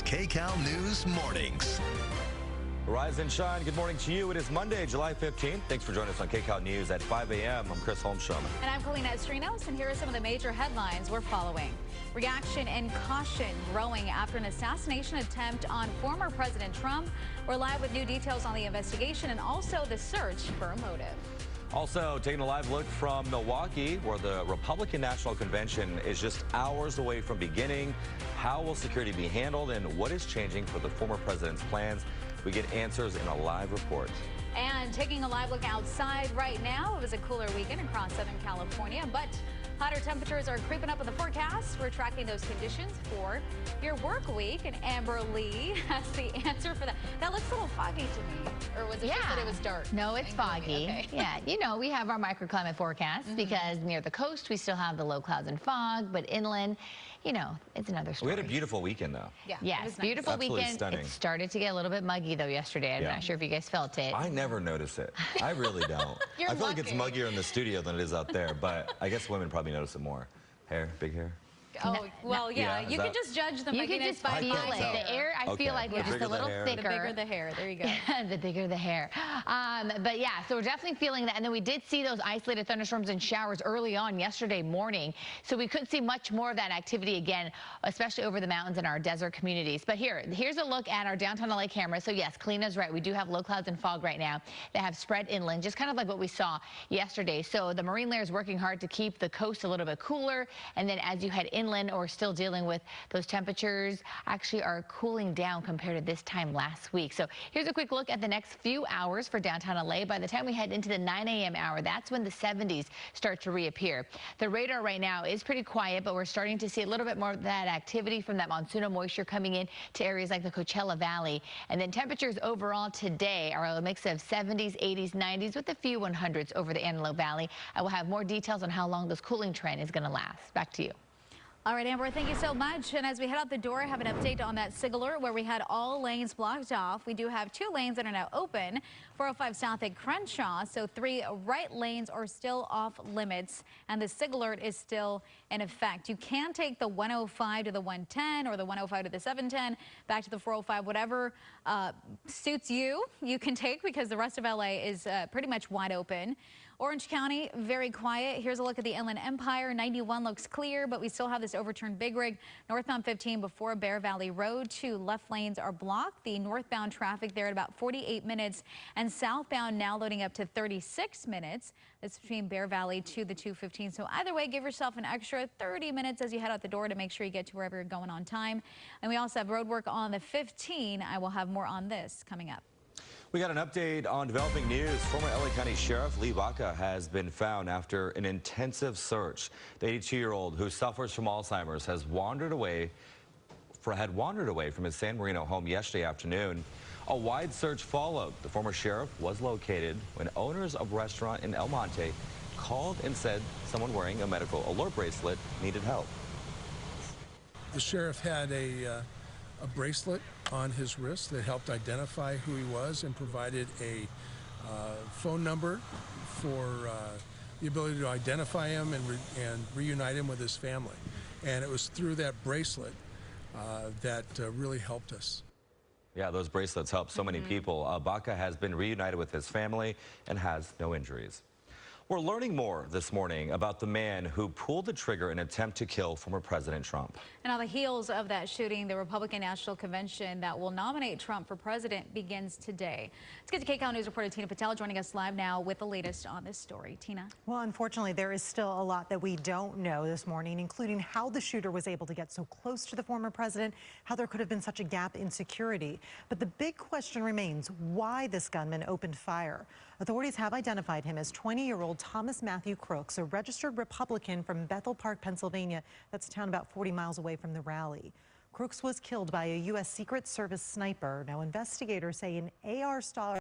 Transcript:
Kcal News Mornings. Rise and shine. Good morning to you. It is Monday, July 15th. Thanks for joining us on Kcal News at 5 a.m. I'm Chris Holmstrom. And I'm Colleen Estrinos, and here are some of the major headlines we're following. Reaction and caution growing after an assassination attempt on former President Trump. We're live with new details on the investigation and also the search for a motive. Also, taking a live look from Milwaukee, where the Republican National Convention is just hours away from beginning. How will security be handled, and what is changing for the former president's plans? We get answers in a live report. And taking a live look outside right now, it was a cooler weekend across Southern California, but hotter temperatures are creeping up in the forecast. We're tracking those conditions for your work week, and Amber Lee has the answer for that. That looks a little foggy to me. Or was it just that it was dark? No, it's foggy. Okay. Yeah, you know, we have our microclimate forecast because near the coast we still have the low clouds and fog, but inland, you know, it's another story. We had a beautiful weekend, though. Yeah. Yes, beautiful Absolutely weekend. stunning. It started to get a little bit muggy, though, yesterday. I'm not sure if you guys felt it. I never notice it. I really don't. You're I feel like it's lucky. muggier in the studio than it is out there, but I guess women probably notice it more. Hair, big hair. Oh, well, yeah, Yeah, you can just judge the You can mugginess just by feel feeling it. The air, I feel like, The we're just bigger a the little hair. thicker. The bigger the hair. There you go. The bigger the hair. But yeah, so we're definitely feeling that. And then we did see those isolated thunderstorms and showers early on yesterday morning. So we could see much more of that activity again, especially over the mountains in our desert communities. But here's a look at our downtown LA camera. So yes, Kalina's right. We do have low clouds and fog right now that have spread inland, just kind of like what we saw yesterday. So the marine layer is working hard to keep the coast a little bit cooler. And then as you head inland, we're still dealing with those temperatures actually are cooling down compared to this time last week. So here's a quick look at the next few hours for downtown LA. By the time we head into the 9 a.m. hour, that's when the 70s start to reappear. The radar right now is pretty quiet, but we're starting to see a little bit more of that activity from that monsoonal moisture coming in to areas like the Coachella Valley. And then temperatures overall today are a mix of 70s, 80s, 90s with a few 100s over the Antelope Valley. I will have more details on how long this cooling trend is going to last. Back to you. All right, Amber, thank you so much. And as we head out the door, I have an update on that SIG alert where we had all lanes blocked off. We do have 2 lanes that are now open, 405 south at Crenshaw. So 3 right lanes are still off limits, and the SIG alert is still in effect. You can take the 105 to the 110 or the 105 to the 710, back to the 405, whatever suits you, you can take, because the rest of LA is pretty much wide open. Orange County, very quiet. Here's a look at the Inland Empire. 91 looks clear, but we still have this overturned Big Rig. Northbound 15 before Bear Valley Road. 2 left lanes are blocked. The northbound traffic there at about 48 minutes, and southbound now loading up to 36 minutes. That's between Bear Valley to the 215. So either way, give yourself an extra 30 minutes as you head out the door to make sure you get to wherever you're going on time. And we also have road work on the 15. I will have more on this coming up. We got an update on developing news. Former LA County Sheriff Lee Baca has been found after an intensive search. The 82-year-old who suffers from Alzheimer's had wandered away from his San Marino home yesterday afternoon. A wide search followed. The former sheriff was located when owners of a restaurant in El Monte called and said someone wearing a medical alert bracelet needed help. The sheriff had a bracelet on his wrist that helped identify who he was and provided a phone number for the ability to identify him and reunite him with his family. And it was through that bracelet that really helped us. Yeah, those bracelets help so many people. Baca has been reunited with his family and has no injuries. We're learning more this morning about the man who pulled the trigger in an attempt to kill former President Trump. And on the heels of that shooting, the Republican National Convention that will nominate Trump for president begins today. Let's get to Kcal News reporter Tina Patel joining us live now with the latest on this story. Tina. Well, unfortunately, there is still a lot that we don't know this morning, including how the shooter was able to get so close to the former president, how there could have been such a gap in security. But the big question remains why this gunman opened fire. Authorities have identified him as 20-year-old Thomas Matthew Crooks, a registered Republican from Bethel Park, Pennsylvania. That's a town about 40 miles away from the rally. Crooks was killed by a U.S. Secret Service sniper. Now, investigators say an AR-style